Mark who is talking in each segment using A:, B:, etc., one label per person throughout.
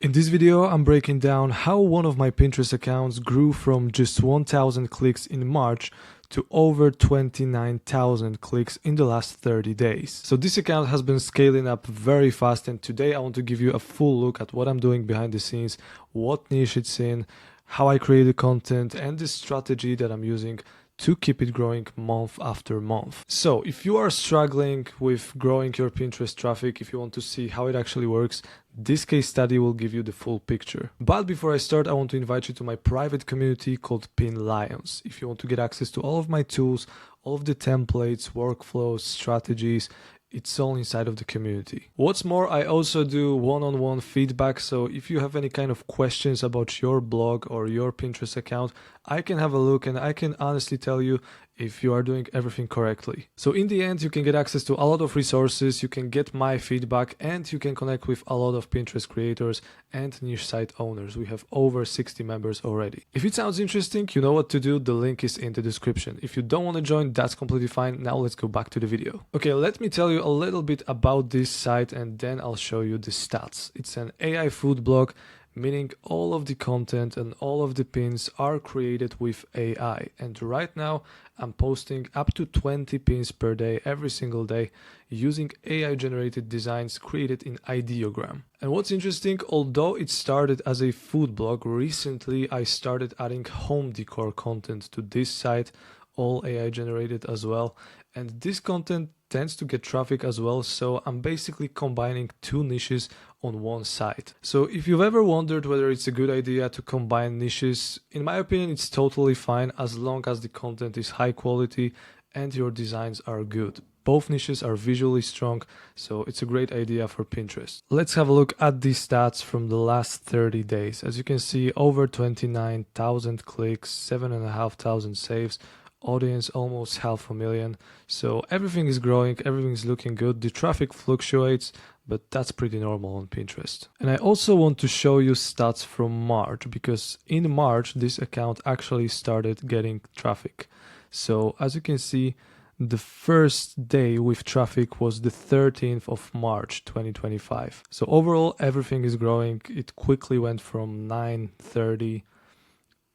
A: In this video, I'm breaking down how one of my Pinterest accounts grew from just 1,000 clicks in March to over 29,000 clicks in the last 30 days. So this account has been scaling up very fast, and today I want to give you a full look at what I'm doing behind the scenes, what niche it's in, how I create the content, and the strategy that I'm using to keep it growing month after month. So if you are struggling with growing your Pinterest traffic, if you want to see how it actually works, this case study will give you the full picture. But before I start, I want to invite you to my private community called PinLions. If you want to get access to all of my tools, all of the templates, workflows, strategies, it's all inside of the community. What's more, I also do one-on-one feedback, so if you have any kind of questions about your blog or your Pinterest account, I can have a look and I can honestly tell you if you are doing everything correctly. So in the end, you can get access to a lot of resources, you can get my feedback, and you can connect with a lot of Pinterest creators and niche site owners. We have over 60 members already. If it sounds interesting, you know what to do. The link is in the description. If you don't want to join, that's completely fine. Now let's go back to the video. Okay, let me tell you a little bit about this site and then I'll show you the stats. It's an AI food blog, meaning all of the content and all of the pins are created with AI. And right now I'm posting up to 20 pins per day, every single day, using AI generated designs created in Ideogram. And what's interesting, although it started as a food blog, recently I started adding home decor content to this site, all AI generated as well. And this content tends to get traffic as well, so I'm basically combining two niches on one site. So if you've ever wondered whether it's a good idea to combine niches, in my opinion it's totally fine as long as the content is high quality and your designs are good. Both niches are visually strong, so it's a great idea for Pinterest. Let's have a look at the stats from the last 30 days. As you can see, over 29,000 clicks, 7,500 saves, audience almost 500,000. So everything is growing, everything is looking good. The traffic fluctuates, but that's pretty normal on Pinterest. And I also want to show you stats from March, because in March this account actually started getting traffic. So as you can see, the first day with traffic was the 13th of March 2025. So overall everything is growing. It quickly went from 930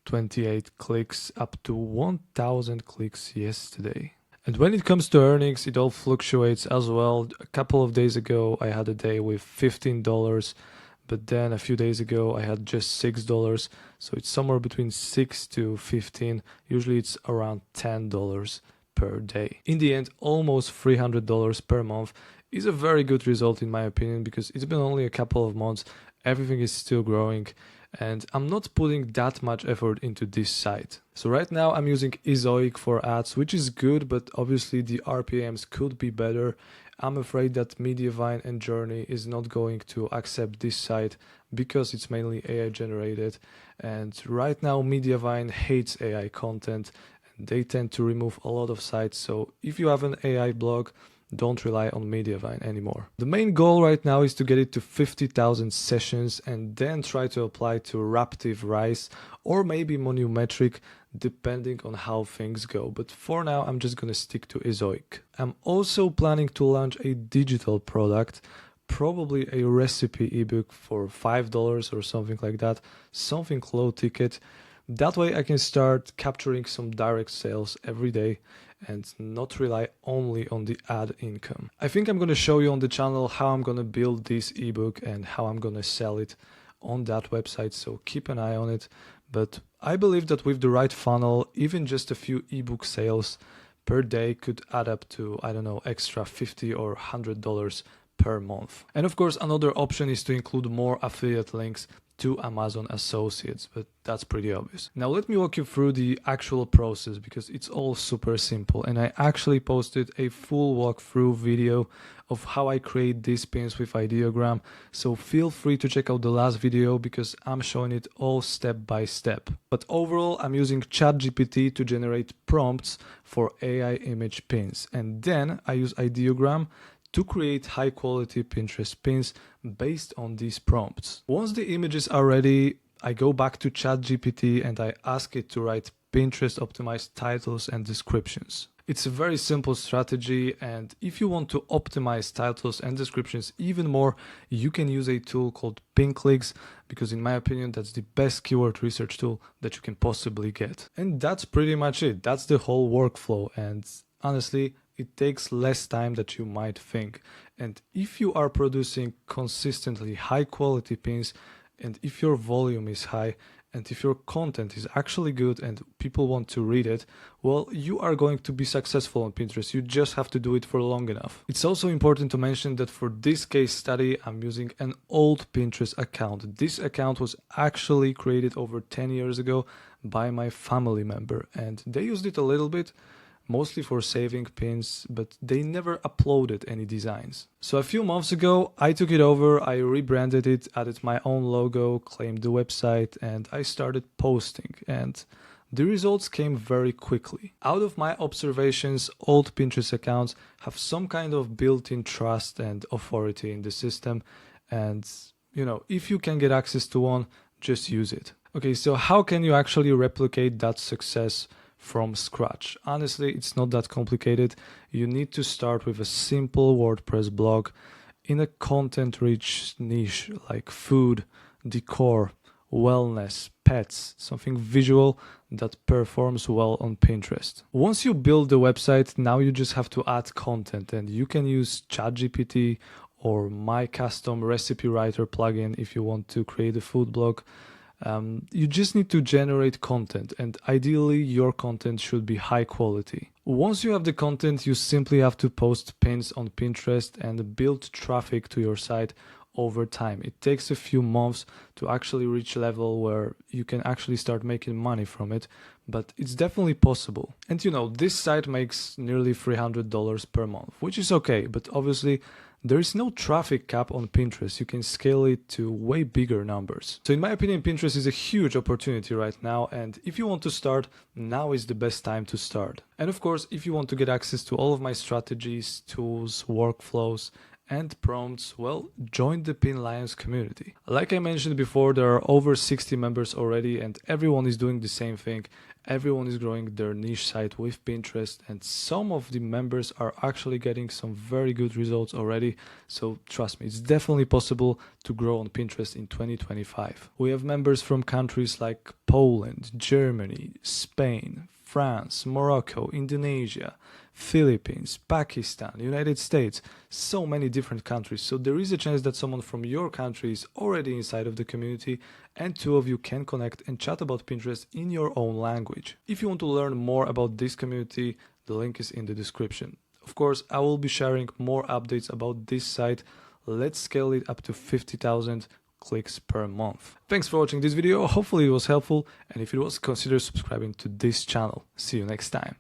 A: 28 clicks up to 1,000 clicks yesterday. And when it comes to earnings, it all fluctuates as well. A couple of days ago, I had a day with $15, but then a few days ago, I had just $6. So it's somewhere between 6 to 15. Usually it's around $10 per day. In the end, almost $300 per month is a very good result in my opinion, because it's been only a couple of months. Everything is still growing. And I'm not putting that much effort into this site. So right now I'm using Ezoic for ads, which is good, but obviously the RPMs could be better. I'm afraid that Mediavine and Journey is not going to accept this site because it's mainly AI generated. And right now Mediavine hates AI content and they tend to remove a lot of sites. So if you have an AI blog, don't rely on Mediavine anymore. The main goal right now is to get it to 50,000 sessions and then try to apply to Raptive Rise or maybe Monumetric, depending on how things go. But for now, I'm just gonna stick to Ezoic. I'm also planning to launch a digital product, probably a recipe ebook for $5 or something like that, something low ticket. That way I can start capturing some direct sales every day and not rely only on the ad income. I think I'm going to show you on the channel how I'm going to build this ebook and how I'm going to sell it on that website, so keep an eye on it. But I believe that with the right funnel, even just a few ebook sales per day could add up to, I don't know, extra $50 or $100 per month. And of course, another option is to include more affiliate links to Amazon associates, but that's pretty obvious. Now let me walk you through the actual process, because it's all super simple, and I actually posted a full walkthrough video of how I create these pins with Ideogram, so feel free to check out the last video because I'm showing it all step by step. But overall, I'm using ChatGPT to generate prompts for AI image pins, and then I use Ideogram to create high quality Pinterest pins based on these prompts. Once the images are ready, I go back to ChatGPT and I ask it to write Pinterest optimized titles and descriptions. It's a very simple strategy, and if you want to optimize titles and descriptions even more, you can use a tool called PinClicks, because in my opinion that's the best keyword research tool that you can possibly get. And that's pretty much it. That's the whole workflow, and honestly it takes less time than you might think. And if you are producing consistently high quality pins, and if your volume is high, and if your content is actually good and people want to read it, well, you are going to be successful on Pinterest. You just have to do it for long enough. It's also important to mention that for this case study, I'm using an old Pinterest account. This account was actually created over 10 years ago by my family member, and they used it a little bit, mostly for saving pins, but they never uploaded any designs. So a few months ago, I took it over, I rebranded it, added my own logo, claimed the website, and I started posting. And the results came very quickly. Out of my observations, old Pinterest accounts have some kind of built-in trust and authority in the system. And, if you can get access to one, just use it. Okay, so how can you actually replicate that success from scratch? Honestly, it's not that complicated. You need to start with a simple WordPress blog in a content-rich niche like food, decor, wellness, pets, something visual that performs well on Pinterest. Once you build the website, now you just have to add content, and you can use ChatGPT or my custom recipe writer plugin if you want to create a food blog. You just need to generate content, and ideally your content should be high quality. Once you have the content, you simply have to post pins on Pinterest and build traffic to your site over time. It takes a few months to actually reach a level where you can actually start making money from it, but it's definitely possible. And this site makes nearly $300 per month, which is okay, but obviously there is no traffic cap on Pinterest. You can scale it to way bigger numbers. So in my opinion, Pinterest is a huge opportunity right now, and if you want to start, now is the best time to start. And of course, if you want to get access to all of my strategies, tools, workflows, and prompts, well, join the Pin Lions community. Like I mentioned before, there are over 60 members already, and everyone is doing the same thing. Everyone is growing their niche site with Pinterest, and some of the members are actually getting some very good results already. So trust me, it's definitely possible to grow on Pinterest in 2025. We have members from countries like Poland, Germany, Spain, France, Morocco, Indonesia, Philippines, Pakistan, United States, so many different countries. So there is a chance that someone from your country is already inside of the community, and two of you can connect and chat about Pinterest in your own language. If you want to learn more about this community, the link is in the description. Of course, I will be sharing more updates about this site. Let's scale it up to 50,000 clicks per month. Thanks for watching this video. Hopefully it was helpful, and if it was, consider subscribing to this channel. See you next time.